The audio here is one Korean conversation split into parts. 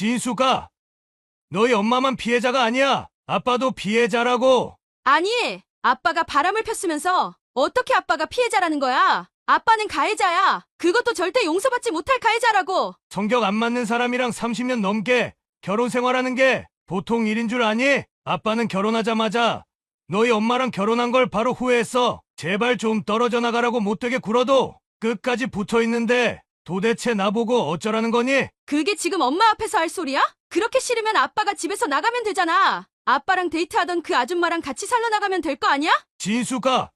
진수가, 너희 엄마만 피해자가 아니야. 아빠도 피해자라고. 아니, 아빠가 바람을 폈으면서 어떻게 아빠가 피해자라는 거야? 아빠는 가해자야. 그것도 절대 용서받지 못할 가해자라고. 성격 안 맞는 사람이랑 30년 넘게 결혼 생활하는 게 보통 일인 줄 아니? 아빠는 결혼하자마자 너희 엄마랑 결혼한 걸 바로 후회했어. 제발 좀 떨어져 나가라고 못되게 굴어도 끝까지 붙어 있는데 도대체 나보고 어쩌라는 거니? 그게 지금 엄마 앞에서 할 소리야? 그렇게 싫으면 아빠가 집에서 나가면 되잖아. 아빠랑 데이트하던 그 아줌마랑 같이 살러 나가면 될 거 아니야? 진수가,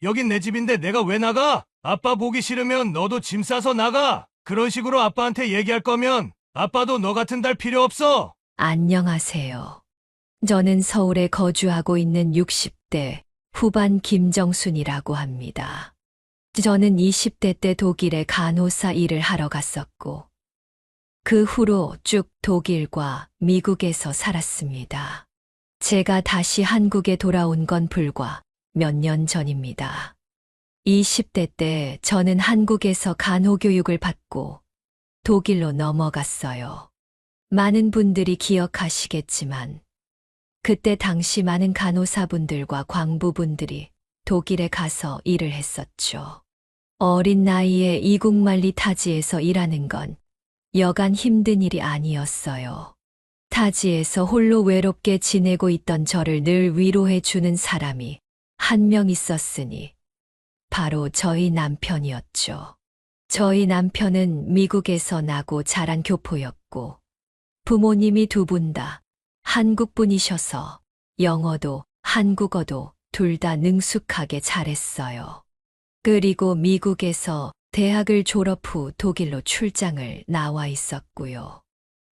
여긴 내 집인데 내가 왜 나가? 아빠 보기 싫으면 너도 짐 싸서 나가. 그런 식으로 아빠한테 얘기할 거면 아빠도 너 같은 딸 필요 없어. 안녕하세요. 저는 서울에 거주하고 있는 60대 후반 김정순이라고 합니다. 저는 20대 때 독일에 간호사 일을 하러 갔었고, 그 후로 쭉 독일과 미국에서 살았습니다. 제가 다시 한국에 돌아온 건 불과 몇 년 전입니다. 20대 때 저는 한국에서 간호교육을 받고 독일로 넘어갔어요. 많은 분들이 기억하시겠지만 그때 당시 많은 간호사분들과 광부분들이 독일에 가서 일을 했었죠. 어린 나이에 이국만리 타지에서 일하는 건 여간 힘든 일이 아니었어요. 타지에서 홀로 외롭게 지내고 있던 저를 늘 위로해 주는 사람이 한 명 있었으니 바로 저희 남편이었죠. 저희 남편은 미국에서 나고 자란 교포였고 부모님이 두 분 다 한국 분이셔서 영어도 한국어도 둘 다 능숙하게 잘했어요. 그리고 미국에서 대학을 졸업 후 독일로 출장을 나와 있었고요.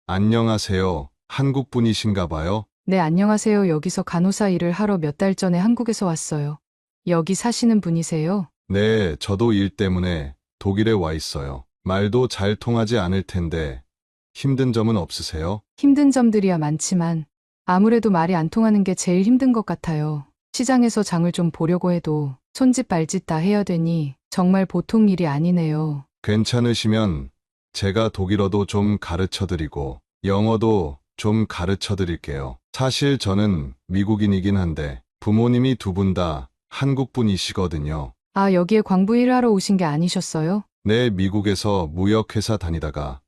안녕하세요. 한국 분이신가 봐요? 네, 안녕하세요. 여기서 간호사 일을 하러 몇 달 전에 한국에서 왔어요. 여기 사시는 분이세요? 네, 저도 일 때문에 독일에 와 있어요. 말도 잘 통하지 않을 텐데 힘든 점은 없으세요? 힘든 점들이야 많지만 아무래도 말이 안 통하는 게 제일 힘든 것 같아요. 시장에서 장을 좀 보려고 해도 손짓 발짓 다 해야 되니 정말 보통 일이 아니네요. 괜찮으시면 제가 독일어도 좀 가르쳐 드리고 영어도 좀 가르쳐 드릴게요. 사실 저는 미국인이긴 한데 부모님이 두 분 다 한국 분이시거든요. 아, 여기에 광부 일을 하러 오신 게 아니셨어요? 네, 미국에서 무역회사 다니다가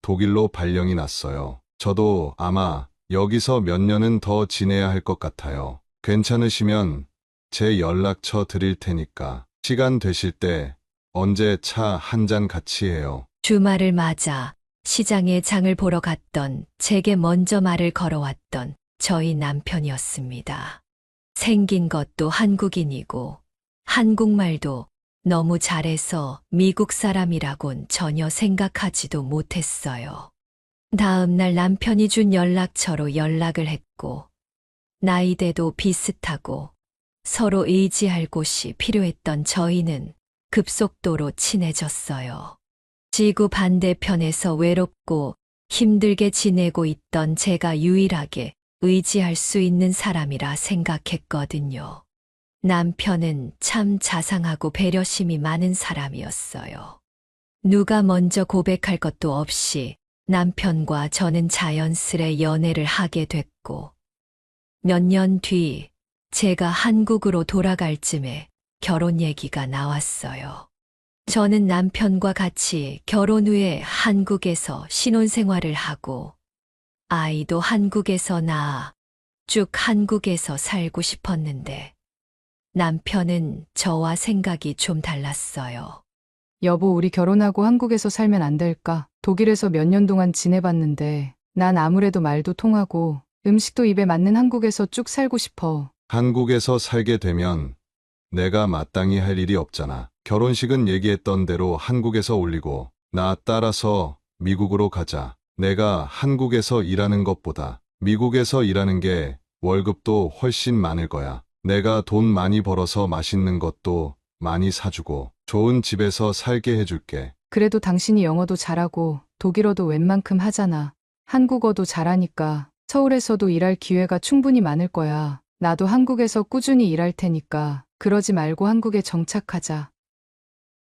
독일로 발령이 났어요. 저도 아마 여기서 몇 년은 더 지내야 할 것 같아요. 괜찮으시면 제 연락처 드릴 테니까 시간 되실 때 언제 차 한 잔 같이 해요. 주말을 맞아 시장에 장을 보러 갔던 제게 먼저 말을 걸어왔던 저희 남편이었습니다. 생긴 것도 한국인이고 한국말도 너무 잘해서 미국 사람이라곤 전혀 생각하지도 못했어요. 다음 날 남편이 준 연락처로 연락을 했고 나이대도 비슷하고 서로 의지할 곳이 필요했던 저희는 급속도로 친해졌어요. 지구 반대편에서 외롭고 힘들게 지내고 있던 제가 유일하게 의지할 수 있는 사람이라 생각했거든요. 남편은 참 자상하고 배려심이 많은 사람이었어요. 누가 먼저 고백할 것도 없이 남편과 저는 자연스레 연애를 하게 됐고, 몇 년 뒤 제가 한국으로 돌아갈 쯤에 결혼 얘기가 나왔어요. 저는 남편과 같이 결혼 후에 한국에서 신혼생활을 하고 아이도 한국에서 낳아 쭉 한국에서 살고 싶었는데 남편은 저와 생각이 좀 달랐어요. 여보, 우리 결혼하고 한국에서 살면 안 될까? 독일에서 몇 년 동안 지내봤는데 난 아무래도 말도 통하고 음식도 입에 맞는 한국에서 쭉 살고 싶어. 한국에서 살게 되면 내가 마땅히 할 일이 없잖아. 결혼식은 얘기했던 대로 한국에서 올리고 나 따라서 미국으로 가자. 내가 한국에서 일하는 것보다 미국에서 일하는 게 월급도 훨씬 많을 거야. 내가 돈 많이 벌어서 맛있는 것도 많이 사주고 좋은 집에서 살게 해줄게. 그래도 당신이 영어도 잘하고 독일어도 웬만큼 하잖아. 한국어도 잘하니까 서울에서도 일할 기회가 충분히 많을 거야. 나도 한국에서 꾸준히 일할 테니까 그러지 말고 한국에 정착하자.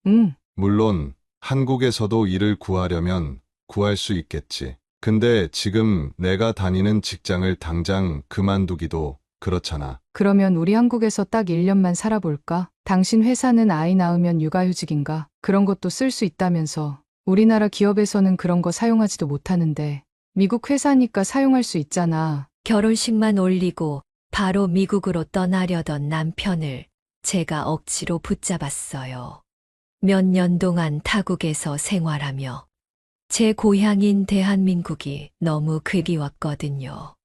응. 물론 한국에서도 일을 구하려면 구할 수 있겠지. 근데 지금 내가 다니는 직장을 당장 그만두기도 그렇잖아. 그러면 우리 한국에서 딱 1년만 살아볼까? 당신 회사는 아이 낳으면 육아휴직인가? 그런 것도 쓸 수 있다면서. 우리나라 기업에서는 그런 거 사용하지도 못하는데. 미국 회사니까 사용할 수 있잖아. 결혼식만 올리고 바로 미국으로 떠나려던 남편을 제가 억지로 붙잡았어요. 몇 년 동안 타국에서 생활하며 제 고향인 대한민국이 너무 그리웠거든요.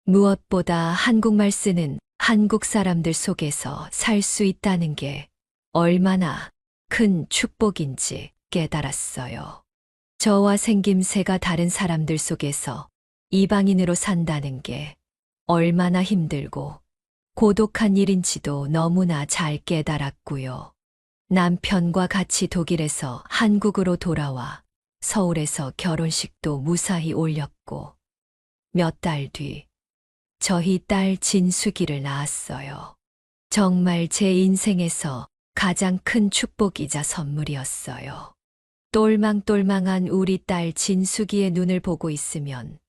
무엇보다 한국말 쓰는 한국 사람들 속에서 살 수 있다는 게 얼마나 큰 축복인지 깨달았어요. 저와 생김새가 다른 사람들 속에서 이방인으로 산다는 게 얼마나 힘들고 고독한 일인지도 너무나 잘 깨달았고요. 남편과 같이 독일에서 한국으로 돌아와 서울에서 결혼식도 무사히 올렸고 몇 달 뒤 저희 딸 진숙이를 낳았어요. 정말 제 인생에서 가장 큰 축복이자 선물이었어요. 똘망똘망한 우리 딸 진숙이의 눈을 보고 있으면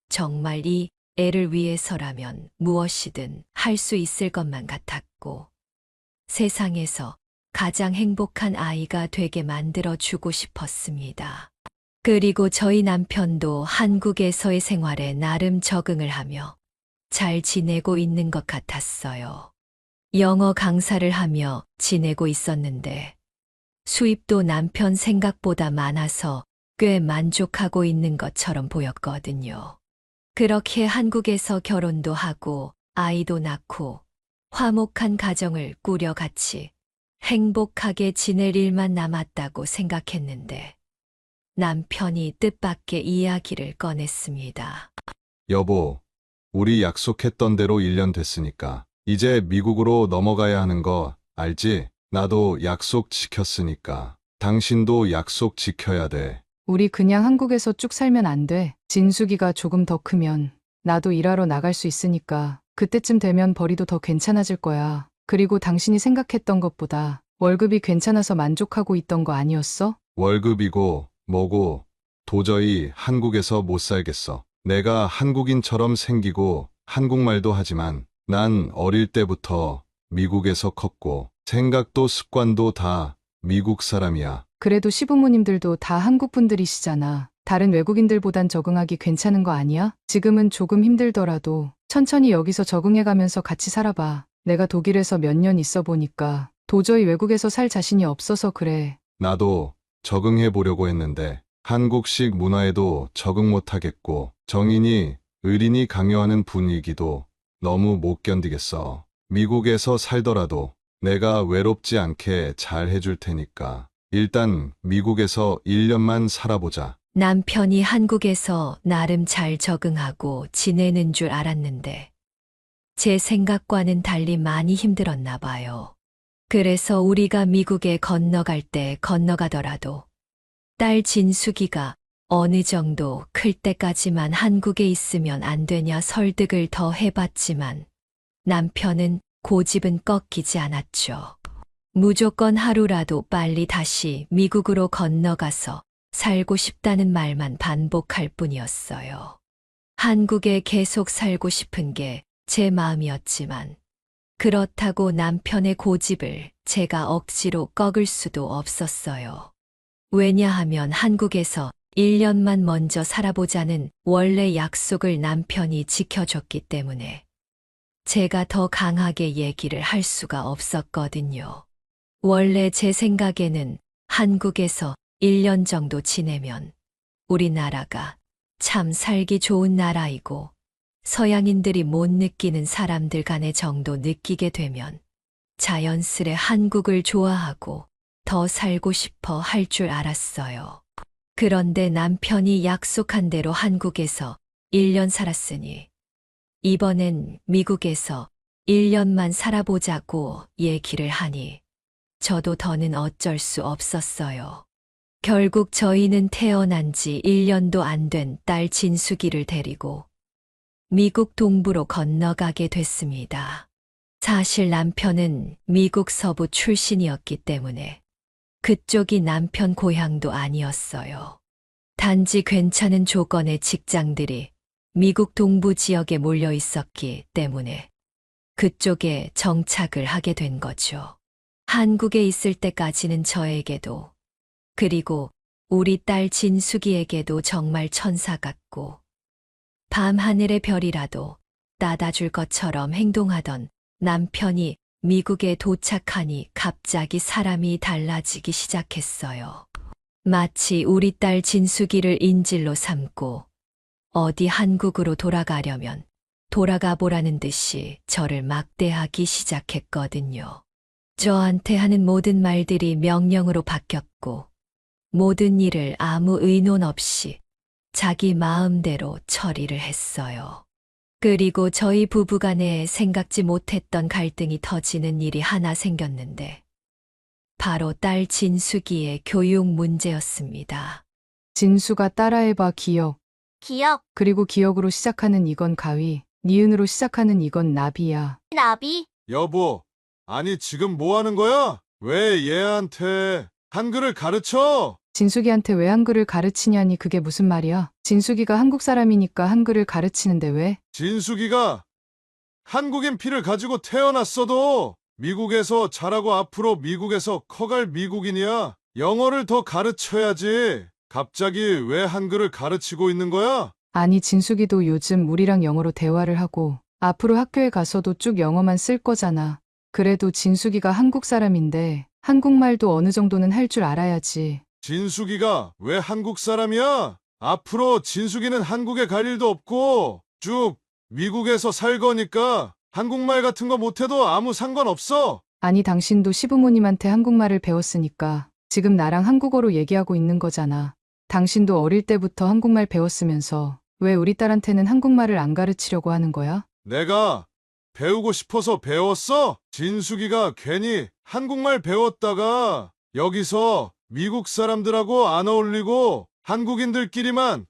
정말 이 애를 위해서라면 무엇이든 할 수 있을 것만 같았고 세상에서 가장 행복한 아이가 되게 만들어주고 싶었습니다. 그리고 저희 남편도 한국에서의 생활에 나름 적응을 하며 잘 지내고 있는 것 같았어요. 영어 강사를 하며 지내고 있었는데 수입도 남편 생각보다 많아서 꽤 만족하고 있는 것처럼 보였거든요. 그렇게 한국에서 결혼도 하고 아이도 낳고 화목한 가정을 꾸려 같이 행복하게 지낼 일만 남았다고 생각했는데 남편이 뜻밖의 이야기를 꺼냈습니다. 여보, 우리 약속했던 대로 1년 됐으니까 이제 미국으로 넘어가야 하는 거 알지? 나도 약속 지켰으니까 당신도 약속 지켜야 돼. 우리 그냥 한국에서 쭉 살면 안 돼. 진숙이가 조금 더 크면 나도 일하러 나갈 수 있으니까 그때쯤 되면 벌이도 더 괜찮아질 거야. 그리고 당신이 생각했던 것보다 월급이 괜찮아서 만족하고 있던 거 아니었어? 월급이고 뭐고 도저히 한국에서 못 살겠어. 내가 한국인처럼 생기고 한국말도 하지만 난 어릴 때부터 미국에서 컸고 생각도 습관도 다 미국 사람이야. 그래도 시부모님들도 다 한국 분들이시잖아. 다른 외국인들보단 적응하기 괜찮은 거 아니야? 지금은 조금 힘들더라도 천천히 여기서 적응해가면서 같이 살아봐. 내가 독일에서 몇 년 있어 보니까 도저히 외국에서 살 자신이 없어서 그래. 나도 적응해 보려고 했는데 한국식 문화에도 적응 못 하겠고 정인이 의린이 강요하는 분위기도 너무 못 견디겠어. 미국에서 살더라도 내가 외롭지 않게 잘 해줄 테니까 일단 미국에서 1년만 살아보자. 남편이 한국에서 나름 잘 적응하고 지내는 줄 알았는데 제 생각과는 달리 많이 힘들었나 봐요. 그래서 우리가 미국에 건너갈 때 건너가더라도 딸 진숙이가 어느 정도 클 때까지만 한국에 있으면 안 되냐 설득을 더 해봤지만 남편은 고집은 꺾이지 않았죠. 무조건 하루라도 빨리 다시 미국으로 건너가서 살고 싶다는 말만 반복할 뿐이었어요. 한국에 계속 살고 싶은 게 제 마음이었지만 그렇다고 남편의 고집을 제가 억지로 꺾을 수도 없었어요. 왜냐하면 한국에서 1년만 먼저 살아보자는 원래 약속을 남편이 지켜줬기 때문에 제가 더 강하게 얘기를 할 수가 없었거든요. 원래 제 생각에는 한국에서 1년 정도 지내면 우리나라가 참 살기 좋은 나라이고 서양인들이 못 느끼는 사람들 간의 정도 느끼게 되면 자연스레 한국을 좋아하고 더 살고 싶어 할 줄 알았어요. 그런데 남편이 약속한 대로 한국에서 1년 살았으니 이번엔 미국에서 1년만 살아보자고 얘기를 하니 저도 더는 어쩔 수 없었어요. 결국 저희는 태어난 지 1년도 안 된 딸 진숙이를 데리고 미국 동부로 건너가게 됐습니다. 사실 남편은 미국 서부 출신이었기 때문에 그쪽이 남편 고향도 아니었어요. 단지 괜찮은 조건의 직장들이 미국 동부 지역에 몰려 있었기 때문에 그쪽에 정착을 하게 된 거죠. 한국에 있을 때까지는 저에게도, 그리고 우리 딸 진숙이에게도 정말 천사 같고 밤하늘의 별이라도 따다 줄 것처럼 행동하던 남편이 미국에 도착하니 갑자기 사람이 달라지기 시작했어요. 마치 우리 딸 진숙이를 인질로 삼고 어디 한국으로 돌아가려면 돌아가 보라는 듯이 저를 막대하기 시작했거든요. 저한테 하는 모든 말들이 명령으로 바뀌었고 모든 일을 아무 의논 없이 자기 마음대로 처리를 했어요. 그리고 저희 부부간에 생각지 못했던 갈등이 터지는 일이 하나 생겼는데 바로 딸 진숙이의 교육 문제였습니다. 진수가 따라해봐 기억. 기억, 그리고 기억으로 시작하는 이건 가위, 니은으로 시작하는 이건 나비야. 나비, 여보, 아니 지금 뭐 하는 거야? 왜 얘한테 한글을 가르쳐? 진숙이한테 왜 한글을 가르치냐니 그게 무슨 말이야? 진숙이가 한국 사람이니까 한글을 가르치는데 왜? 진숙이가 한국인 피를 가지고 태어났어도 미국에서 자라고 앞으로 미국에서 커갈 미국인이야. 영어를 더 가르쳐야지. 갑자기 왜 한글을 가르치고 있는 거야? 아니 진숙이도 요즘 우리랑 영어로 대화를 하고 앞으로 학교에 가서도 쭉 영어만 쓸 거잖아. 그래도 진숙이가 한국 사람인데 한국말도 어느 정도는 할 줄 알아야지. 진숙이가 왜 한국 사람이야? 앞으로 진숙이는 한국에 갈 일도 없고 쭉 미국에서 살 거니까 한국말 같은 거 못해도 아무 상관없어. 아니 당신도 시부모님한테 한국말을 배웠으니까 지금 나랑 한국어로 얘기하고 있는 거잖아. 당신도 어릴 때부터 한국말 배웠으면서 왜 우리 딸한테는 한국말을 안 가르치려고 하는 거야? 내가 배우고 싶어서 배웠어? 진숙이가 괜히 한국말 배웠다가 여기서 미국 사람들하고 안 어울리고 한국인들끼리만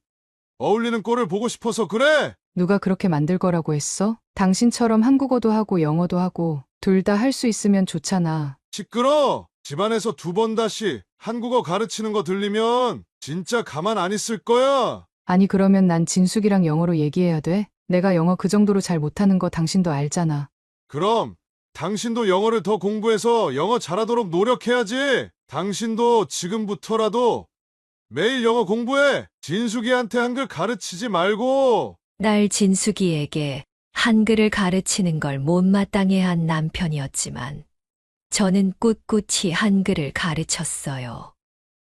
어울리는 꼴을 보고 싶어서 그래? 누가 그렇게 만들 거라고 했어? 당신처럼 한국어도 하고 영어도 하고 둘 다 할 수 있으면 좋잖아. 시끄러! 집안에서 2번 다시 한국어 가르치는 거 들리면 진짜 가만 안 있을 거야. 아니 그러면 난 진숙이랑 영어로 얘기해야 돼? 내가 영어 그 정도로 잘 못하는 거 당신도 알잖아. 그럼 당신도 영어를 더 공부해서 영어 잘하도록 노력해야지. 당신도 지금부터라도 매일 영어 공부해. 진숙이한테 한글 가르치지 말고. 딸 진숙이에게 한글을 가르치는 걸 못마땅해 한 남편이었지만 저는 꿋꿋이 한글을 가르쳤어요.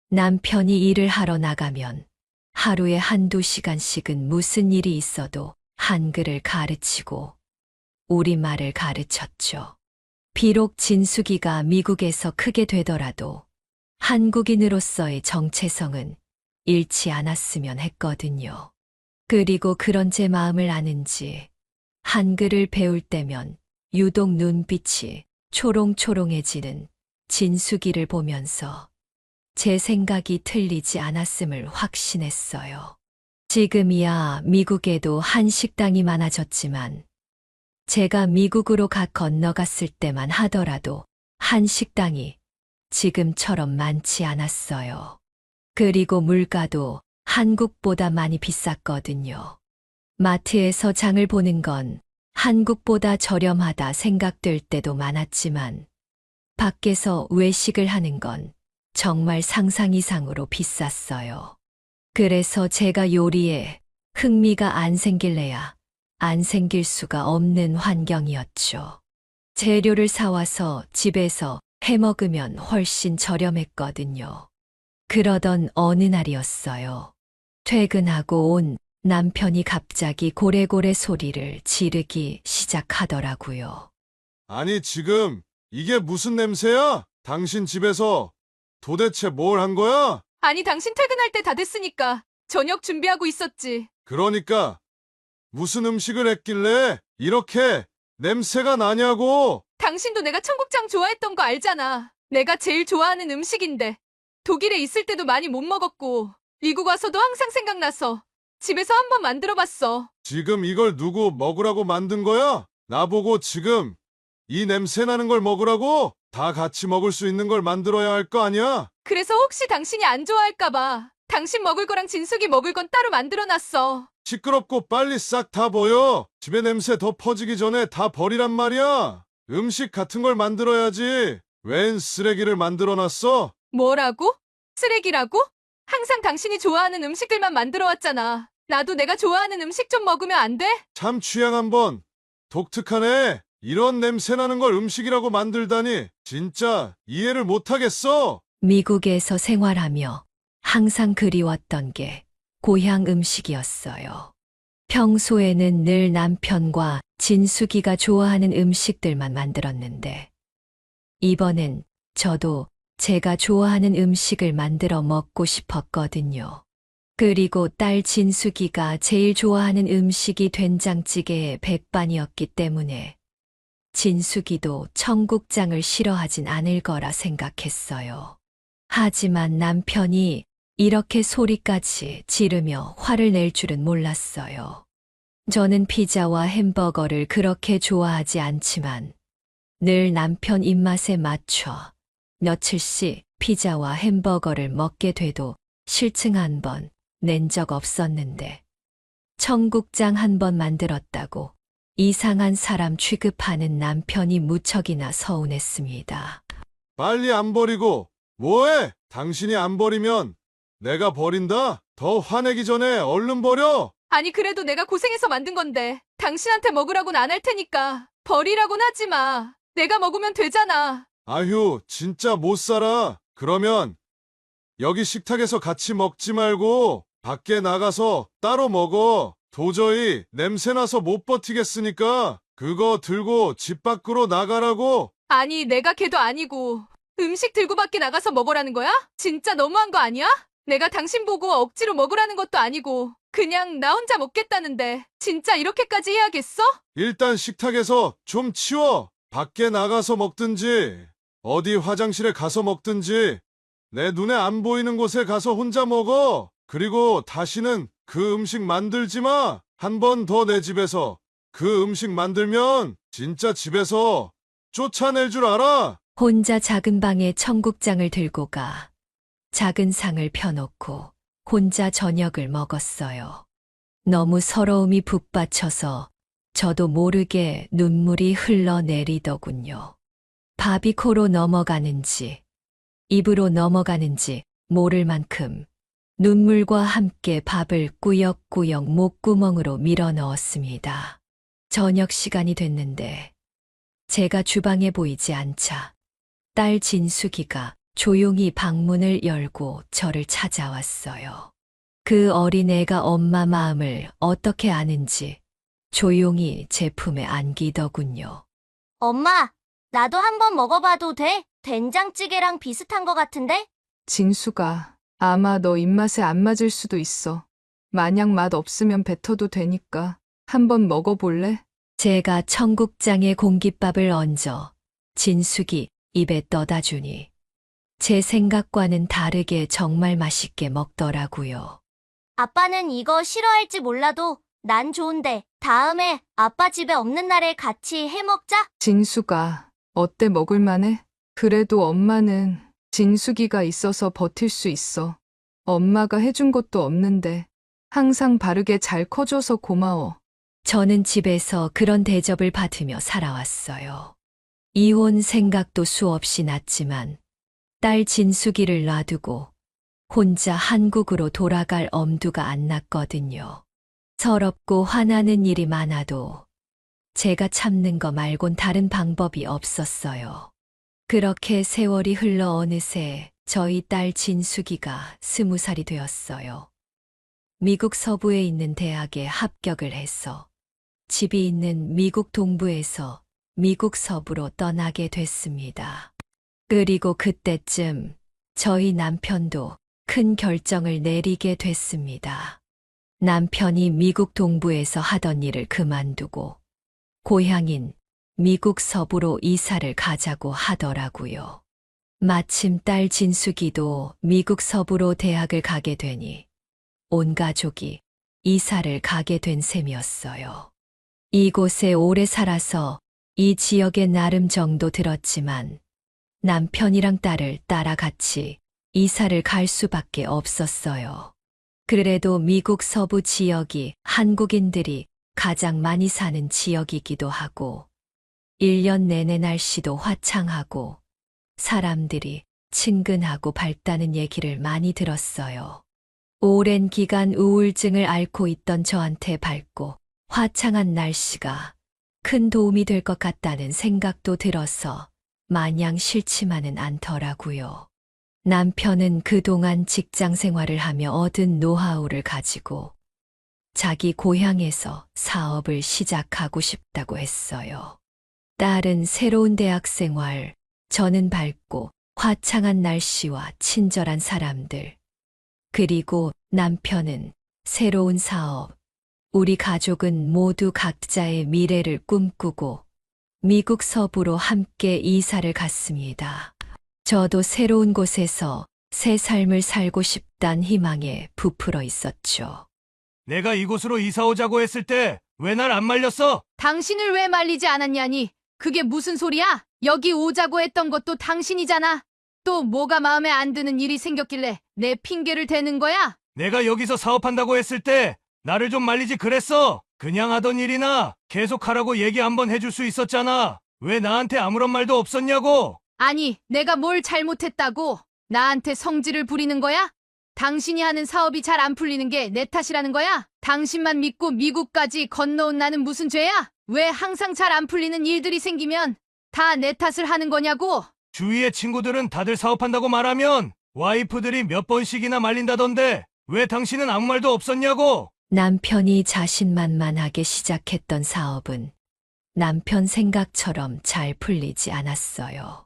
남편이 일을 하러 나가면 하루에 1~2시간씩은 무슨 일이 있어도 한글을 가르치고 우리말을 가르쳤죠. 비록 진숙이가 미국에서 크게 되더라도 한국인으로서의 정체성은 잃지 않았으면 했거든요. 그리고 그런 제 마음을 아는지 한글을 배울 때면 유독 눈빛이 초롱초롱해지는 진숙이를 보면서 제 생각이 틀리지 않았음을 확신했어요. 지금이야 미국에도 한식당이 많아졌지만 제가 미국으로 건너갔을 때만 하더라도 한식당이 지금처럼 많지 않았어요. 그리고 물가도 한국보다 많이 비쌌거든요. 마트에서 장을 보는 건 한국보다 저렴하다 생각될 때도 많았지만 밖에서 외식을 하는 건 정말 상상 이상으로 비쌌어요. 그래서 제가 요리에 흥미가 안 생길래야 안 생길 수가 없는 환경이었죠. 재료를 사와서 집에서 해 먹으면 훨씬 저렴했거든요. 그러던 어느 날이었어요. 퇴근하고 온 남편이 갑자기 고래고래 소리를 지르기 시작하더라고요. 아니 지금 이게 무슨 냄새야? 당신 집에서 도대체 뭘 한 거야? 아니, 당신 퇴근할 때 다 됐으니까 저녁 준비하고 있었지. 그러니까 무슨 음식을 했길래 이렇게 냄새가 나냐고. 당신도 내가 청국장 좋아했던 거 알잖아. 내가 제일 좋아하는 음식인데. 독일에 있을 때도 많이 못 먹었고 미국 와서도 항상 생각나서 집에서 한번 만들어봤어. 지금 이걸 누구 먹으라고 만든 거야? 나보고 지금 이 냄새 나는 걸 먹으라고? 다 같이 먹을 수 있는 걸 만들어야 할 거 아니야? 그래서 혹시 당신이 안 좋아할까봐 당신 먹을 거랑 진숙이 먹을 건 따로 만들어놨어. 시끄럽고 빨리 싹 다 버려. 집에 냄새 더 퍼지기 전에 다 버리란 말이야. 음식 같은 걸 만들어야지. 웬 쓰레기를 만들어놨어? 뭐라고? 쓰레기라고? 항상 당신이 좋아하는 음식들만 만들어왔잖아. 나도 내가 좋아하는 음식 좀 먹으면 안 돼? 참 취향 한번. 독특하네. 이런 냄새 나는 걸 음식이라고 만들다니. 진짜 이해를 못하겠어. 미국에서 생활하며 항상 그리웠던 게 고향 음식이었어요. 평소에는 늘 남편과 진숙이가 좋아하는 음식들만 만들었는데, 이번엔 저도 제가 좋아하는 음식을 만들어 먹고 싶었거든요. 그리고 딸 진숙이가 제일 좋아하는 음식이 된장찌개의 백반이었기 때문에 진숙이도 청국장을 싫어하진 않을 거라 생각했어요. 하지만 남편이 이렇게 소리까지 지르며 화를 낼 줄은 몰랐어요. 저는 피자와 햄버거를 그렇게 좋아하지 않지만 늘 남편 입맛에 맞춰 며칠씩 피자와 햄버거를 먹게 돼도 실증 한 번 낸 적 없었는데, 청국장 한 번 만들었다고 이상한 사람 취급하는 남편이 무척이나 서운했습니다. 빨리 안 버리고 뭐해? 당신이 안 버리면 내가 버린다? 더 화내기 전에 얼른 버려. 아니, 그래도 내가 고생해서 만든 건데 당신한테 먹으라고는 안 할 테니까 버리라고는 하지 마. 내가 먹으면 되잖아. 아휴, 진짜 못 살아. 그러면 여기 식탁에서 같이 먹지 말고 밖에 나가서 따로 먹어. 도저히 냄새나서 못 버티겠으니까 그거 들고 집 밖으로 나가라고. 아니, 내가 걔도 아니고 음식 들고 밖에 나가서 먹으라는 거야? 진짜 너무한 거 아니야? 내가 당신 보고 억지로 먹으라는 것도 아니고 그냥 나 혼자 먹겠다는데 진짜 이렇게까지 해야겠어? 일단 식탁에서 좀 치워. 밖에 나가서 먹든지 어디 화장실에 가서 먹든지 내 눈에 안 보이는 곳에 가서 혼자 먹어. 그리고 다시는 그 음식 만들지 마. 한 번 더 내 집에서 그 음식 만들면 진짜 집에서 쫓아낼 줄 알아. 혼자 작은 방에 청국장을 들고 가 작은 상을 펴놓고 혼자 저녁을 먹었어요. 너무 서러움이 북받쳐서 저도 모르게 눈물이 흘러내리더군요. 밥이 코로 넘어가는지 입으로 넘어가는지 모를 만큼 눈물과 함께 밥을 꾸역꾸역 목구멍으로 밀어 넣었습니다. 저녁 시간이 됐는데 제가 주방에 보이지 않자 딸 진숙이가 조용히 방문을 열고 저를 찾아왔어요. 그 어린애가 엄마 마음을 어떻게 아는지 조용히 제 품에 안기더군요. 엄마, 나도 한번 먹어봐도 돼? 된장찌개랑 비슷한 거 같은데? 진수가 아마 너 입맛에 안 맞을 수도 있어. 만약 맛 없으면 뱉어도 되니까 한번 먹어볼래? 제가 청국장에 공깃밥을 얹어 진숙이 입에 떠다 주니 제 생각과는 다르게 정말 맛있게 먹더라고요. 아빠는 이거 싫어할지 몰라도 난 좋은데 다음에 아빠 집에 없는 날에 같이 해 먹자. 진수가 어때 먹을만해? 그래도 엄마는 진숙이가 있어서 버틸 수 있어. 엄마가 해준 것도 없는데 항상 바르게 잘 커줘서 고마워. 저는 집에서 그런 대접을 받으며 살아왔어요. 이혼 생각도 수없이 났지만 딸 진숙이를 놔두고 혼자 한국으로 돌아갈 엄두가 안 났거든요. 서럽고 화나는 일이 많아도 제가 참는 거 말곤 다른 방법이 없었어요. 그렇게 세월이 흘러 어느새 저희 딸 진숙이가 20살이 되었어요. 미국 서부에 있는 대학에 합격을 해서 집이 있는 미국 동부에서 미국 서부로 떠나게 됐습니다. 그리고 그때쯤 저희 남편도 큰 결정을 내리게 됐습니다. 남편이 미국 동부에서 하던 일을 그만두고 고향인 미국 서부로 이사를 가자고 하더라고요. 마침 딸 진숙이도 미국 서부로 대학을 가게 되니 온 가족이 이사를 가게 된 셈이었어요. 이곳에 오래 살아서 이 지역에 나름 정도 들었지만 남편이랑 딸을 따라 같이 이사를 갈 수밖에 없었어요. 그래도 미국 서부 지역이 한국인들이 가장 많이 사는 지역이기도 하고, 1년 내내 날씨도 화창하고, 사람들이 친근하고 밝다는 얘기를 많이 들었어요. 오랜 기간 우울증을 앓고 있던 저한테 밝고 화창한 날씨가 큰 도움이 될 것 같다는 생각도 들어서 마냥 싫지만은 않더라고요. 남편은 그동안 직장 생활을 하며 얻은 노하우를 가지고 자기 고향에서 사업을 시작하고 싶다고 했어요. 딸은 새로운 대학 생활, 저는 밝고 화창한 날씨와 친절한 사람들, 그리고 남편은 새로운 사업, 우리 가족은 모두 각자의 미래를 꿈꾸고 미국 서부로 함께 이사를 갔습니다. 저도 새로운 곳에서 새 삶을 살고 싶단 희망에 부풀어 있었죠. 내가 이곳으로 이사 오자고 했을 때 왜 날 안 말렸어? 당신을 왜 말리지 않았냐니? 그게 무슨 소리야? 여기 오자고 했던 것도 당신이잖아. 또 뭐가 마음에 안 드는 일이 생겼길래 내 핑계를 대는 거야? 내가 여기서 사업한다고 했을 때 나를 좀 말리지 그랬어. 그냥 하던 일이나 계속하라고 얘기 한번 해줄 수 있었잖아. 왜 나한테 아무런 말도 없었냐고. 아니, 내가 뭘 잘못했다고? 나한테 성질을 부리는 거야? 당신이 하는 사업이 잘 안 풀리는 게 내 탓이라는 거야? 당신만 믿고 미국까지 건너온 나는 무슨 죄야? 왜 항상 잘 안 풀리는 일들이 생기면 다 내 탓을 하는 거냐고? 주위의 친구들은 다들 사업한다고 말하면 와이프들이 몇 번씩이나 말린다던데 왜 당신은 아무 말도 없었냐고. 남편이 자신만만하게 시작했던 사업은 남편 생각처럼 잘 풀리지 않았어요.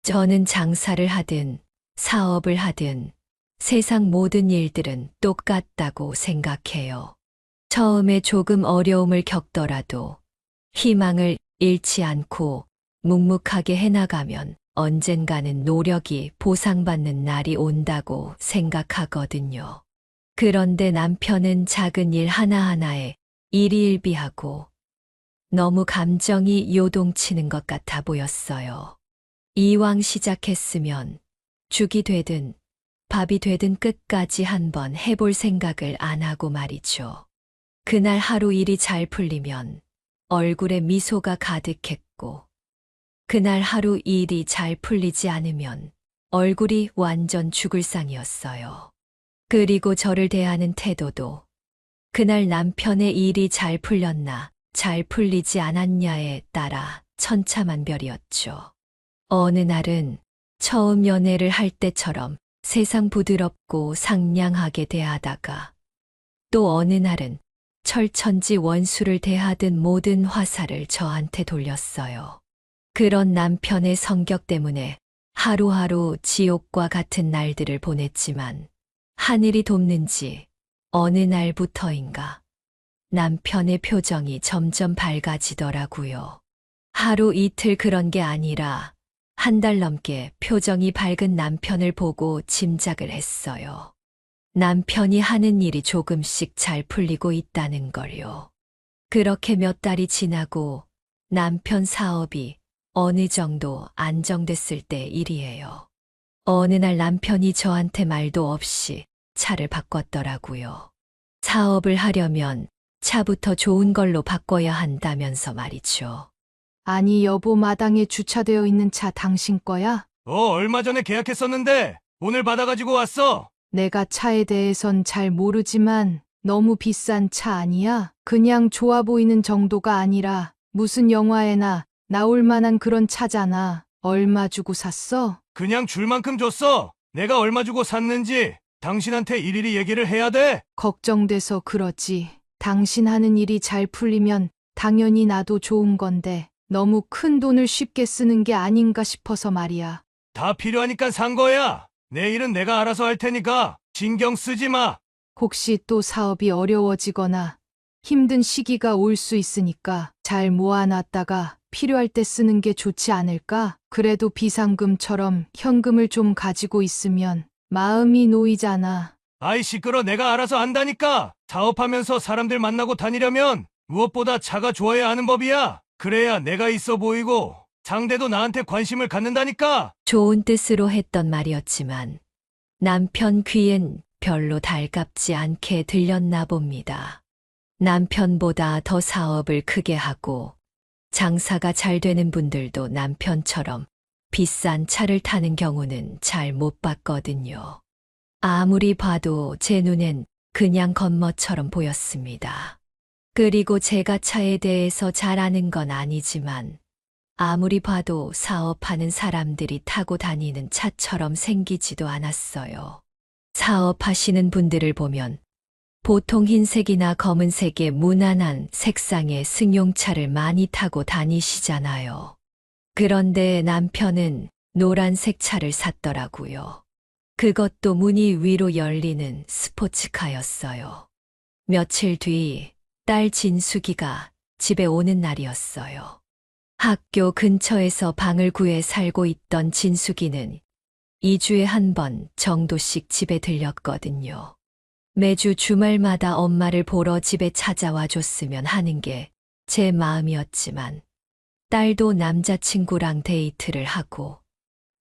저는 장사를 하든 사업을 하든 세상 모든 일들은 똑같다고 생각해요. 처음에 조금 어려움을 겪더라도 희망을 잃지 않고 묵묵하게 해나가면 언젠가는 노력이 보상받는 날이 온다고 생각하거든요. 그런데 남편은 작은 일 하나하나에 일희일비하고 너무 감정이 요동치는 것 같아 보였어요. 이왕 시작했으면 죽이 되든 밥이 되든 끝까지 한번 해볼 생각을 안 하고 말이죠. 그날 하루 일이 잘 풀리면 얼굴에 미소가 가득했고, 그날 하루 일이 잘 풀리지 않으면 얼굴이 완전 죽을 상이었어요. 그리고 저를 대하는 태도도 그날 남편의 일이 잘 풀렸나 잘 풀리지 않았냐에 따라 천차만별이었죠. 어느 날은 처음 연애를 할 때처럼 세상 부드럽고 상냥하게 대하다가 또 어느 날은 철천지 원수를 대하듯 모든 화살을 저한테 돌렸어요. 그런 남편의 성격 때문에 하루하루 지옥과 같은 날들을 보냈지만 하늘이 돕는지 어느 날부터인가 남편의 표정이 점점 밝아지더라고요. 하루 이틀 그런 게 아니라 한 달 넘게 표정이 밝은 남편을 보고 짐작을 했어요. 남편이 하는 일이 조금씩 잘 풀리고 있다는 걸요. 그렇게 몇 달이 지나고 남편 사업이 어느 정도 안정됐을 때 일이에요. 어느 날 남편이 저한테 말도 없이 차를 바꿨더라고요. 사업을 하려면 차부터 좋은 걸로 바꿔야 한다면서 말이죠. 아니 여보, 마당에 주차되어 있는 차 당신 거야? 얼마 전에 계약했었는데 오늘 받아가지고 왔어. 내가 차에 대해선 잘 모르지만 너무 비싼 차 아니야? 그냥 좋아 보이는 정도가 아니라 무슨 영화에나 나올 만한 그런 차잖아. 얼마 주고 샀어? 그냥 줄 만큼 줬어. 내가 얼마 주고 샀는지 당신한테 일일이 얘기를 해야 돼. 걱정돼서 그러지. 당신 하는 일이 잘 풀리면 당연히 나도 좋은 건데 너무 큰 돈을 쉽게 쓰는 게 아닌가 싶어서 말이야. 다 필요하니까 산 거야. 내 일은 내가 알아서 할 테니까 신경 쓰지 마. 혹시 또 사업이 어려워지거나 힘든 시기가 올 수 있으니까 잘 모아놨다가 필요할 때 쓰는 게 좋지 않을까? 그래도 비상금처럼 현금을 좀 가지고 있으면 마음이 놓이잖아. 아이 시끄러. 내가 알아서 한다니까. 사업하면서 사람들 만나고 다니려면 무엇보다 차가 좋아야 하는 법이야. 그래야 내가 있어 보이고 상대도 나한테 관심을 갖는다니까. 좋은 뜻으로 했던 말이었지만 남편 귀엔 별로 달갑지 않게 들렸나 봅니다. 남편보다 더 사업을 크게 하고 장사가 잘 되는 분들도 남편처럼 비싼 차를 타는 경우는 잘 못 봤거든요. 아무리 봐도 제 눈엔 그냥 겉멋처럼 보였습니다. 그리고 제가 차에 대해서 잘 아는 건 아니지만 아무리 봐도 사업하는 사람들이 타고 다니는 차처럼 생기지도 않았어요. 사업하시는 분들을 보면 보통 흰색이나 검은색의 무난한 색상의 승용차를 많이 타고 다니시잖아요. 그런데 남편은 노란색 차를 샀더라고요. 그것도 문이 위로 열리는 스포츠카였어요. 며칠 뒤 딸 진숙이가 집에 오는 날이었어요. 학교 근처에서 방을 구해 살고 있던 진숙이는 2주에 한 번 정도씩 집에 들렸거든요. 매주 주말마다 엄마를 보러 집에 찾아와 줬으면 하는 게 제 마음이었지만 딸도 남자친구랑 데이트를 하고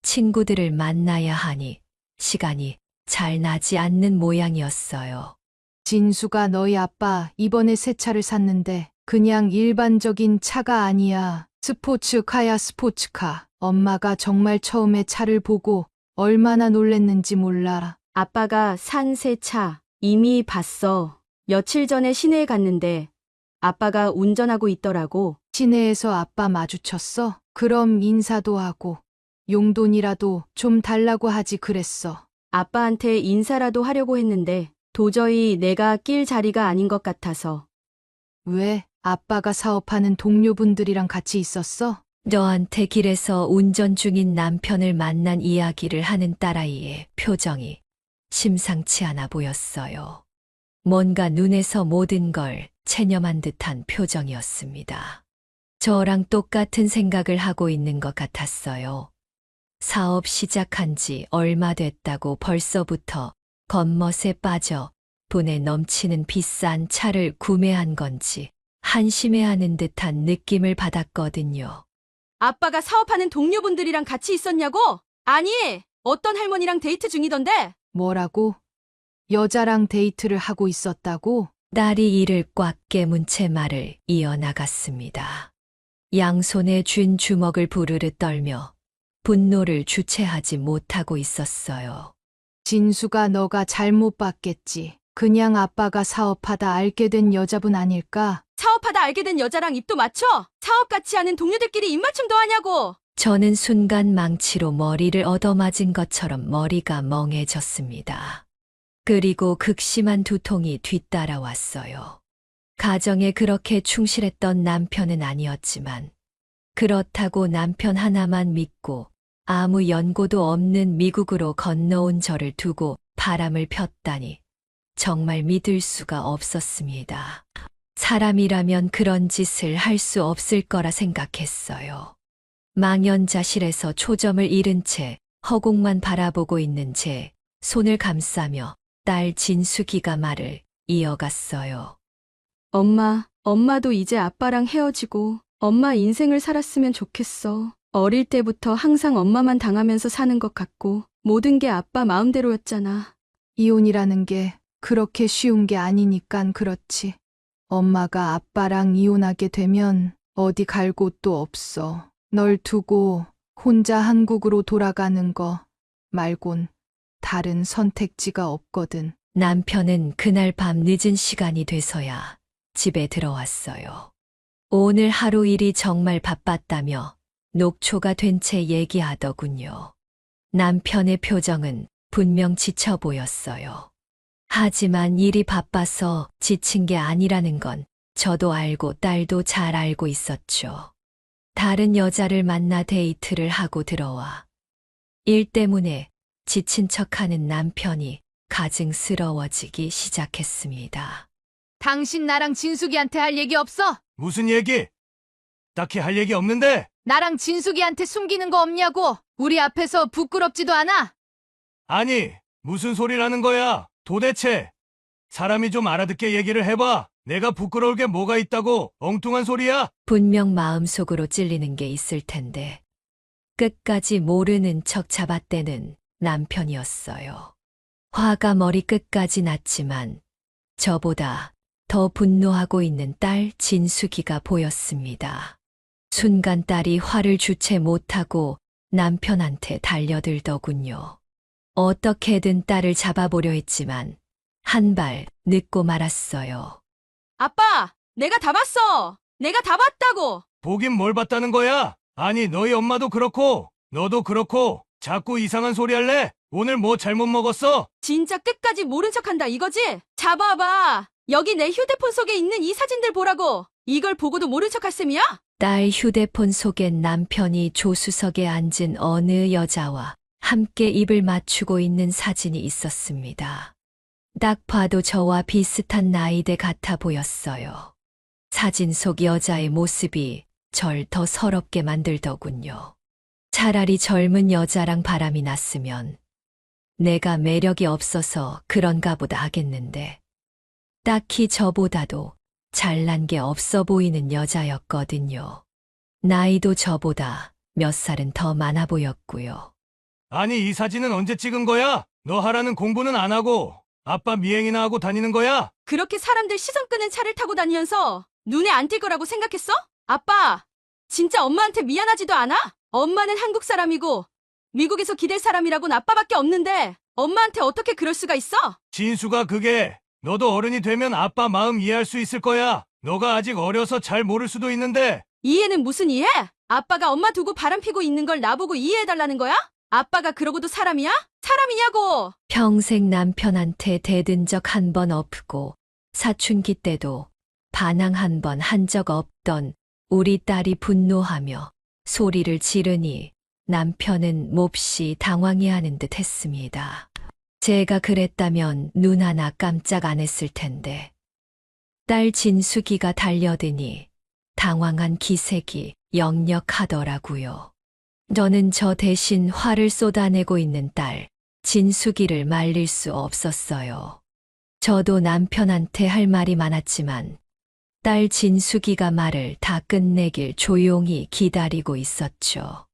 친구들을 만나야 하니 시간이 잘 나지 않는 모양이었어요. 진수가 너희 아빠 이번에 새 차를 샀는데 그냥 일반적인 차가 아니야. 스포츠카야 스포츠카. 엄마가 정말 처음에 차를 보고 얼마나 놀랬는지 몰라. 아빠가 산 새 차 이미 봤어. 며칠 전에 시내에 갔는데 아빠가 운전하고 있더라고. 시내에서 아빠 마주쳤어? 그럼 인사도 하고 용돈이라도 좀 달라고 하지 그랬어. 아빠한테 인사라도 하려고 했는데 도저히 내가 낄 자리가 아닌 것 같아서. 왜? 아빠가 사업하는 동료분들이랑 같이 있었어? 저한테 길에서 운전 중인 남편을 만난 이야기를 하는 딸아이의 표정이 심상치 않아 보였어요. 뭔가 눈에서 모든 걸 체념한 듯한 표정이었습니다. 저랑 똑같은 생각을 하고 있는 것 같았어요. 사업 시작한 지 얼마 됐다고 벌써부터 겉멋에 빠져 돈에 넘치는 비싼 차를 구매한 건지 한심해하는 듯한 느낌을 받았거든요. 아빠가 사업하는 동료분들이랑 같이 있었냐고? 아니, 어떤 할머니랑 데이트 중이던데? 뭐라고? 여자랑 데이트를 하고 있었다고? 딸이 이를 꽉 깨문 채 말을 이어나갔습니다. 양손에 쥔 주먹을 부르르 떨며 분노를 주체하지 못하고 있었어요. 진수가 너가 잘못 봤겠지. 그냥 아빠가 사업하다 알게 된 여자분 아닐까? 사업하다 알게 된 여자랑 입도 맞춰? 사업 같이 하는 동료들끼리 입맞춤도 하냐고? 저는 순간 망치로 머리를 얻어맞은 것처럼 머리가 멍해졌습니다. 그리고 극심한 두통이 뒤따라왔어요. 가정에 그렇게 충실했던 남편은 아니었지만 그렇다고 남편 하나만 믿고 아무 연고도 없는 미국으로 건너온 저를 두고 바람을 폈다니 정말 믿을 수가 없었습니다. 사람이라면 그런 짓을 할 수 없을 거라 생각했어요. 망연자실에서 초점을 잃은 채 허공만 바라보고 있는 제 손을 감싸며 딸 진숙이가 말을 이어갔어요. 엄마도 이제 아빠랑 헤어지고 엄마 인생을 살았으면 좋겠어. 어릴 때부터 항상 엄마만 당하면서 사는 것 같고 모든 게 아빠 마음대로였잖아. 이혼이라는 게 그렇게 쉬운 게 아니니깐 그렇지. 엄마가 아빠랑 이혼하게 되면 어디 갈 곳도 없어. 널 두고 혼자 한국으로 돌아가는 거 말곤 다른 선택지가 없거든. 남편은 그날 밤 늦은 시간이 돼서야 집에 들어왔어요. 오늘 하루 일이 정말 바빴다며 녹초가 된 채 얘기하더군요. 남편의 표정은 분명 지쳐 보였어요. 하지만 일이 바빠서 지친 게 아니라는 건 저도 알고 딸도 잘 알고 있었죠. 다른 여자를 만나 데이트를 하고 들어와 일 때문에 지친 척하는 남편이 가증스러워지기 시작했습니다. 당신 나랑 진숙이한테 할 얘기 없어? 무슨 얘기? 딱히 할 얘기 없는데? 나랑 진숙이한테 숨기는 거 없냐고? 우리 앞에서 부끄럽지도 않아? 아니, 무슨 소리라는 거야? 도대체 사람이 좀 알아듣게 얘기를 해봐. 내가 부끄러울 게 뭐가 있다고 엉뚱한 소리야? 분명 마음속으로 찔리는 게 있을 텐데 끝까지 모르는 척 잡아대는 남편이었어요. 화가 머리끝까지 났지만 저보다 더 분노하고 있는 딸 진숙이가 보였습니다. 순간 딸이 화를 주체 못하고 남편한테 달려들더군요. 어떻게든 딸을 잡아보려 했지만 한 발 늦고 말았어요. 아빠, 내가 다 봤어. 내가 다 봤다고. 보긴 뭘 봤다는 거야? 아니, 너희 엄마도 그렇고, 너도 그렇고, 자꾸 이상한 소리 할래? 오늘 뭐 잘못 먹었어? 진짜 끝까지 모른 척한다 이거지? 잡아봐. 여기 내 휴대폰 속에 있는 이 사진들 보라고. 이걸 보고도 모른 척할 셈이야? 딸 휴대폰 속엔 남편이 조수석에 앉은 어느 여자와 함께 입을 맞추고 있는 사진이 있었습니다. 딱 봐도 저와 비슷한 나이대 같아 보였어요. 사진 속 여자의 모습이 절 더 서럽게 만들더군요. 차라리 젊은 여자랑 바람이 났으면 내가 매력이 없어서 그런가 보다 하겠는데 딱히 저보다도 잘난 게 없어 보이는 여자였거든요. 나이도 저보다 몇 살은 더 많아 보였고요. 아니, 이 사진은 언제 찍은 거야? 너 하라는 공부는 안 하고, 아빠 미행이나 하고 다니는 거야? 그렇게 사람들 시선 끄는 차를 타고 다니면서 눈에 안 띌 거라고 생각했어? 아빠, 진짜 엄마한테 미안하지도 않아? 엄마는 한국 사람이고 미국에서 기댈 사람이라곤 아빠밖에 없는데 엄마한테 어떻게 그럴 수가 있어? 진수가 그게, 너도 어른이 되면 아빠 마음 이해할 수 있을 거야. 너가 아직 어려서 잘 모를 수도 있는데, 이해는 무슨 이해? 아빠가 엄마 두고 바람 피고 있는 걸 나보고 이해해달라는 거야? 아빠가 그러고도 사람이야? 사람이냐고! 평생 남편한테 대든 적 한 번 없고 사춘기 때도 반항 한 번 한 적 없던 우리 딸이 분노하며 소리를 지르니 남편은 몹시 당황해하는 듯 했습니다. 제가 그랬다면 눈 하나 깜짝 안 했을 텐데 딸 진숙이가 달려드니 당황한 기색이 역력하더라고요. 저는 저 대신 화를 쏟아내고 있는 딸 진숙이를 말릴 수 없었어요. 저도 남편한테 할 말이 많았지만 딸 진숙이가 말을 다 끝내길 조용히 기다리고 있었죠.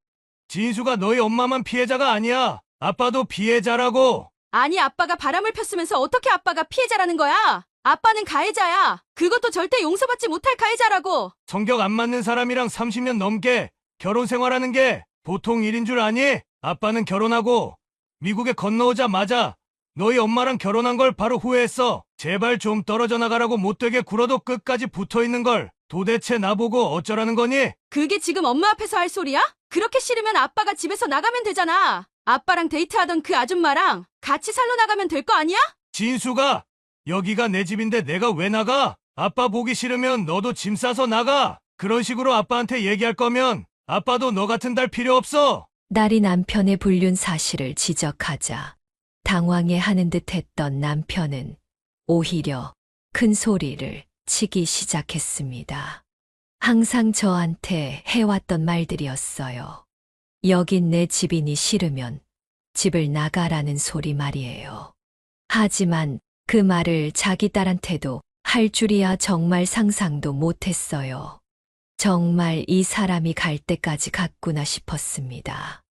진수가 너희 엄마만 피해자가 아니야. 아빠도 피해자라고. 아니 아빠가 바람을 폈으면서 어떻게 아빠가 피해자라는 거야? 아빠는 가해자야. 그것도 절대 용서받지 못할 가해자라고. 성격 안 맞는 사람이랑 30년 넘게 결혼 생활하는 게 보통 일인 줄 아니? 아빠는 결혼하고 미국에 건너오자마자 너희 엄마랑 결혼한 걸 바로 후회했어. 제발 좀 떨어져 나가라고 못되게 굴어도 끝까지 붙어 있는 걸 도대체 나보고 어쩌라는 거니? 그게 지금 엄마 앞에서 할 소리야? 그렇게 싫으면 아빠가 집에서 나가면 되잖아. 아빠랑 데이트하던 그 아줌마랑 같이 살러 나가면 될 거 아니야? 진수가, 여기가 내 집인데 내가 왜 나가? 아빠 보기 싫으면 너도 짐 싸서 나가. 그런 식으로 아빠한테 얘기할 거면 아빠도 너 같은 딸 필요 없어. 딸이 남편의 불륜 사실을 지적하자 당황해 하는 듯 했던 남편은 오히려 큰 소리를 치기 시작했습니다. 항상 저한테 해왔던 말들이었어요. 여긴 내 집이니 싫으면 집을 나가라는 소리 말이에요. 하지만 그 말을 자기 딸한테도 할 줄이야 정말 상상도 못했어요. 정말 이 사람이 갈 때까지 갔구나 싶었습니다.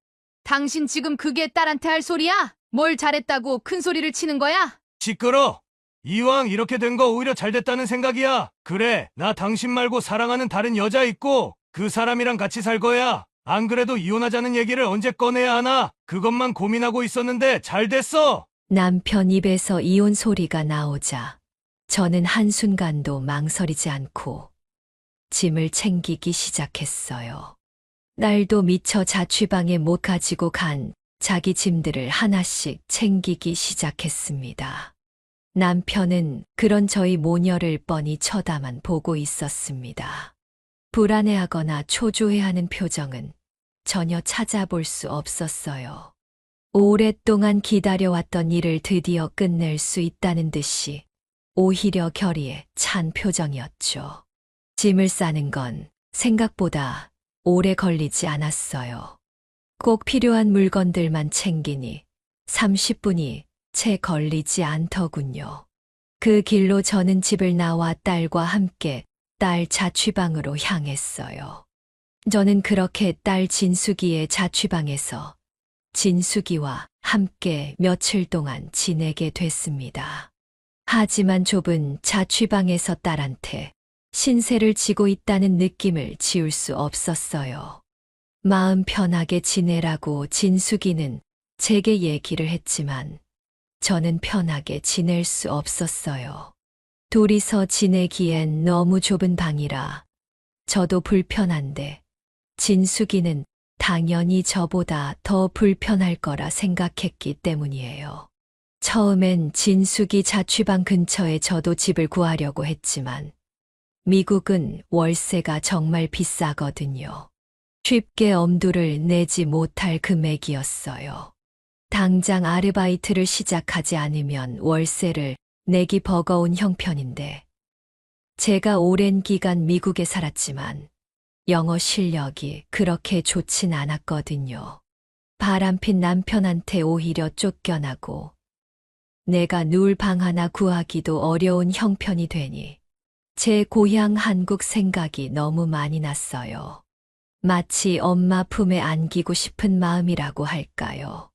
당신 지금 그게 딸한테 할 소리야? 뭘 잘했다고 큰 소리를 치는 거야? 시끄러. 이왕 이렇게 된 거 오히려 잘 됐다는 생각이야. 그래, 나 당신 말고 사랑하는 다른 여자 있고 그 사람이랑 같이 살 거야. 안 그래도 이혼하자는 얘기를 언제 꺼내야 하나? 그것만 고민하고 있었는데 잘 됐어. 남편 입에서 이혼 소리가 나오자 저는 한순간도 망설이지 않고 짐을 챙기기 시작했어요. 딸도 미처 자취방에 못 가지고 간 자기 짐들을 하나씩 챙기기 시작했습니다. 남편은 그런 저희 모녀를 뻔히 쳐다만 보고 있었습니다. 불안해하거나 초조해하는 표정은 전혀 찾아볼 수 없었어요. 오랫동안 기다려왔던 일을 드디어 끝낼 수 있다는 듯이 오히려 결의에 찬 표정이었죠. 짐을 싸는 건 생각보다 오래 걸리지 않았어요. 꼭 필요한 물건들만 챙기니 30분이 채 걸리지 않더군요. 그 길로 저는 집을 나와 딸과 함께 딸 자취방으로 향했어요. 저는 그렇게 딸 진숙이의 자취방에서 진숙이와 함께 며칠 동안 지내게 됐습니다. 하지만 좁은 자취방에서 딸한테 신세를 지고 있다는 느낌을 지울 수 없었어요. 마음 편하게 지내라고 진숙이는 제게 얘기를 했지만 저는 편하게 지낼 수 없었어요. 둘이서 지내기엔 너무 좁은 방이라 저도 불편한데 진숙이는 당연히 저보다 더 불편할 거라 생각했기 때문이에요. 처음엔 진숙이 자취방 근처에 저도 집을 구하려고 했지만 미국은 월세가 정말 비싸거든요. 쉽게 엄두를 내지 못할 금액이었어요. 당장 아르바이트를 시작하지 않으면 월세를 내기 버거운 형편인데 제가 오랜 기간 미국에 살았지만 영어 실력이 그렇게 좋진 않았거든요. 바람핀 남편한테 오히려 쫓겨나고 내가 누울 방 하나 구하기도 어려운 형편이 되니 제 고향 한국 생각이 너무 많이 났어요. 마치 엄마 품에 안기고 싶은 마음이라고 할까요?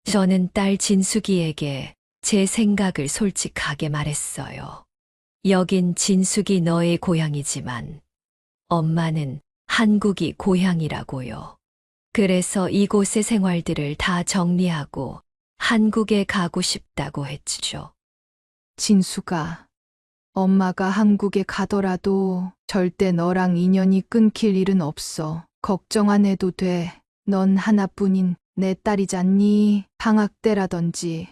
저는 딸 진숙이에게 제 생각을 솔직하게 말했어요. 여긴 진숙이 너의 고향이지만 엄마는 한국이 고향이라고요. 그래서 이곳의 생활들을 다 정리하고 한국에 가고 싶다고 했죠. 진수가, 엄마가 한국에 가더라도 절대 너랑 인연이 끊길 일은 없어. 걱정 안 해도 돼. 넌 하나뿐인 내 딸이잖니. 방학 때라든지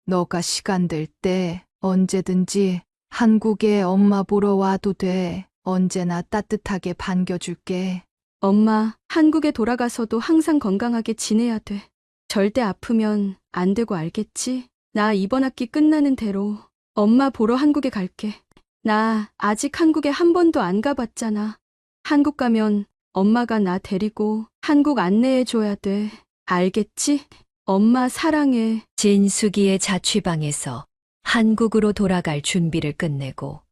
너가 시간 될 때 언제든지 한국에 엄마 보러 와도 돼. 언제나 따뜻하게 반겨줄게. 엄마, 한국에 돌아가서도 항상 건강하게 지내야 돼. 절대 아프면 안 되고 알겠지? 나 이번 학기 끝나는 대로 엄마 보러 한국에 갈게. 나 아직 한국에 한 번도 안 가봤잖아. 한국 가면 엄마가 나 데리고 한국 안내해줘야 돼. 알겠지? 엄마 사랑해. 진숙이의 자취방에서 한국으로 돌아갈 준비를 끝내고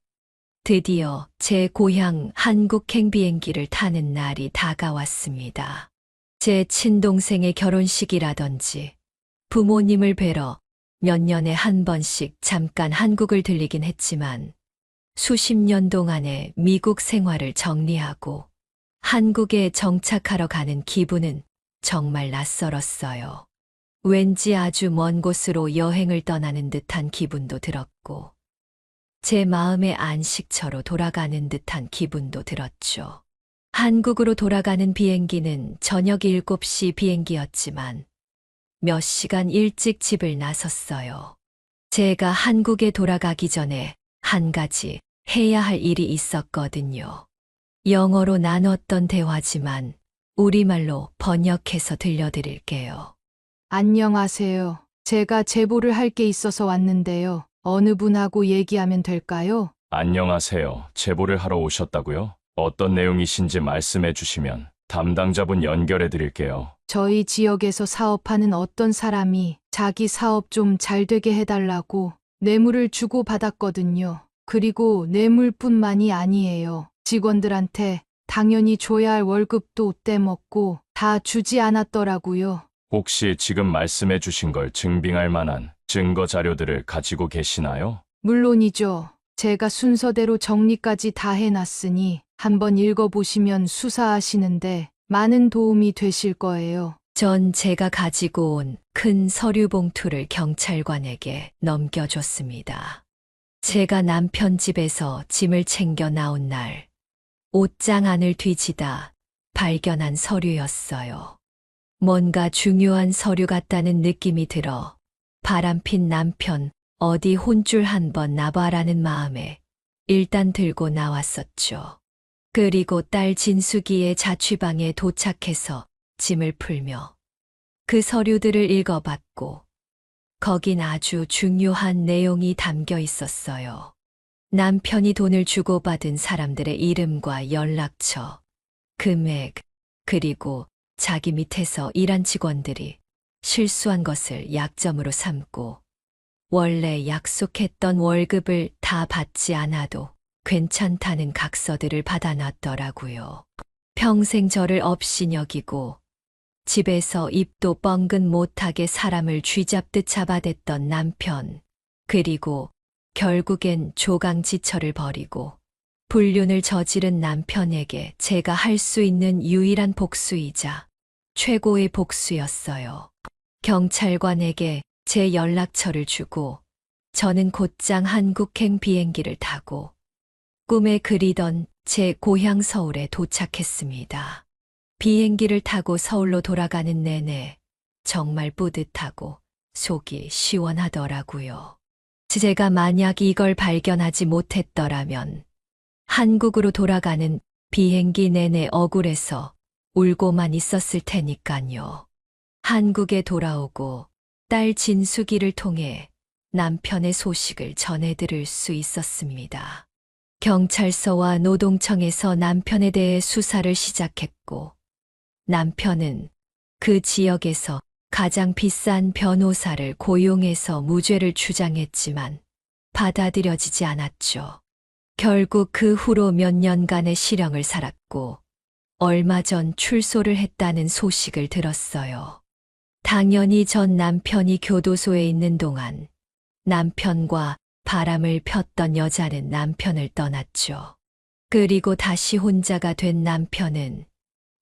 드디어 제 고향 한국행 비행기를 타는 날이 다가왔습니다. 제 친동생의 결혼식이라든지 부모님을 뵈러 몇 년에 한 번씩 잠깐 한국을 들리긴 했지만 수십 년 동안의 미국 생활을 정리하고 한국에 정착하러 가는 기분은 정말 낯설었어요. 왠지 아주 먼 곳으로 여행을 떠나는 듯한 기분도 들었고 제 마음의 안식처로 돌아가는 듯한 기분도 들었죠. 한국으로 돌아가는 비행기는 저녁 7시 비행기였지만 몇 시간 일찍 집을 나섰어요. 제가 한국에 돌아가기 전에 한 가지 해야 할 일이 있었거든요. 영어로 나눴던 대화지만 우리말로 번역해서 들려드릴게요. 안녕하세요. 제가 제보를 할 게 있어서 왔는데요. 어느 분하고 얘기하면 될까요? 안녕하세요. 제보를 하러 오셨다고요? 어떤 내용이신지 말씀해 주시면 담당자분 연결해 드릴게요. 저희 지역에서 사업하는 어떤 사람이 자기 사업 좀 잘 되게 해달라고 뇌물을 주고 받았거든요. 그리고 뇌물뿐만이 아니에요. 직원들한테 당연히 줘야 할 월급도 떼먹고 다 주지 않았더라고요. 혹시 지금 말씀해 주신 걸 증빙할 만한 증거 자료들을 가지고 계시나요? 물론이죠. 제가 순서대로 정리까지 다 해놨으니 한번 읽어보시면 수사하시는데 많은 도움이 되실 거예요. 전 제가 가지고 온 큰 서류 봉투를 경찰관에게 넘겨줬습니다. 제가 남편 집에서 짐을 챙겨 나온 날, 옷장 안을 뒤지다 발견한 서류였어요. 뭔가 중요한 서류 같다는 느낌이 들어 바람핀 남편 어디 혼줄 한번 나봐라는 마음에 일단 들고 나왔었죠. 그리고 딸 진숙이의 자취방에 도착해서 짐을 풀며 그 서류들을 읽어봤고 거긴 아주 중요한 내용이 담겨 있었어요. 남편이 돈을 주고받은 사람들의 이름과 연락처, 금액, 그리고 자기 밑에서 일한 직원들이 실수한 것을 약점으로 삼고 원래 약속했던 월급을 다 받지 않아도 괜찮다는 각서들을 받아놨더라고요. 평생 저를 업신여기고 집에서 입도 뻥긋 못하게 사람을 쥐잡듯 잡아댔던 남편, 그리고 결국엔 조강지처를 벌이고 불륜을 저지른 남편에게 제가 할 수 있는 유일한 복수이자 최고의 복수였어요. 경찰관에게 제 연락처를 주고 저는 곧장 한국행 비행기를 타고 꿈에 그리던 제 고향 서울에 도착했습니다. 비행기를 타고 서울로 돌아가는 내내 정말 뿌듯하고 속이 시원하더라고요. 제가 만약 이걸 발견하지 못했더라면 한국으로 돌아가는 비행기 내내 억울해서 울고만 있었을 테니까요. 한국에 돌아오고 딸 진숙이를 통해 남편의 소식을 전해드릴 수 있었습니다. 경찰서와 노동청에서 남편에 대해 수사를 시작했고, 남편은 그 지역에서 가장 비싼 변호사를 고용해서 무죄를 주장했지만 받아들여지지 않았죠. 결국 그 후로 몇 년간의 실형을 살았고, 얼마 전 출소를 했다는 소식을 들었어요. 당연히 전 남편이 교도소에 있는 동안 남편과 바람을 폈던 여자는 남편을 떠났죠. 그리고 다시 혼자가 된 남편은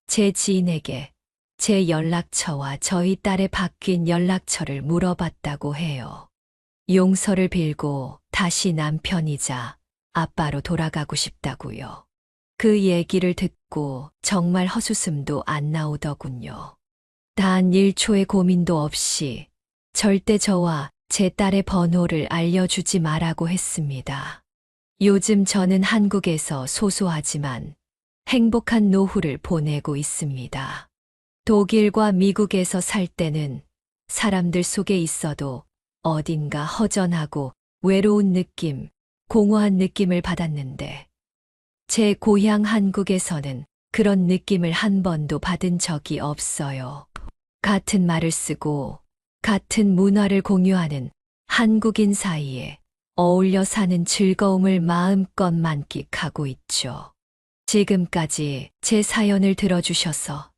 제 지인에게 제 연락처와 저희 딸의 바뀐 연락처를 물어봤다고 해요. 용서를 빌고 다시 남편이자 아빠로 돌아가고 싶다고요. 그 얘기를 듣고 정말 헛웃음도 안 나오더군요. 단 1초의 고민도 없이 절대 저와 제 딸의 번호를 알려주지 말라고 했습니다. 요즘 저는 한국에서 소소하지만 행복한 노후를 보내고 있습니다. 독일과 미국에서 살 때는 사람들 속에 있어도 어딘가 허전하고 외로운 느낌, 공허한 느낌을 받았는데 제 고향 한국에서는 그런 느낌을 한 번도 받은 적이 없어요. 같은 말을 쓰고 같은 문화를 공유하는 한국인 사이에 어울려 사는 즐거움을 마음껏 만끽하고 있죠. 지금까지 제 사연을 들어주셔서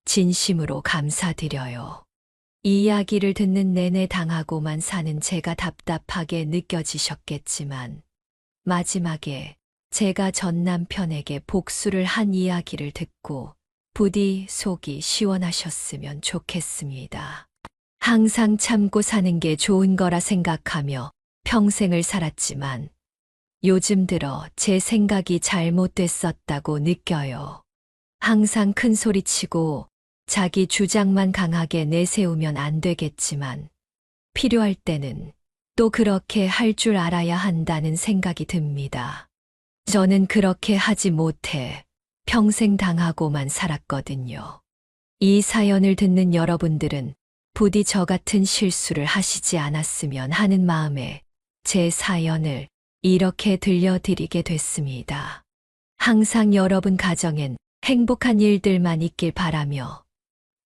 진심으로 감사드려요. 이 이야기를 듣는 내내 당하고만 사는 제가 답답하게 느껴지셨겠지만 마지막에 제가 전 남편에게 복수를 한 이야기를 듣고 부디 속이 시원하셨으면 좋겠습니다. 항상 참고 사는 게 좋은 거라 생각하며 평생을 살았지만 요즘 들어 제 생각이 잘못됐었다고 느껴요. 항상 큰 소리치고 자기 주장만 강하게 내세우면 안 되겠지만 필요할 때는 또 그렇게 할 줄 알아야 한다는 생각이 듭니다. 저는 그렇게 하지 못해 평생 당하고만 살았거든요. 이 사연을 듣는 여러분들은 부디 저 같은 실수를 하시지 않았으면 하는 마음에 제 사연을 이렇게 들려드리게 됐습니다. 항상 여러분 가정엔 행복한 일들만 있길 바라며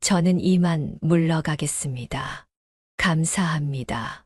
저는 이만 물러가겠습니다. 감사합니다.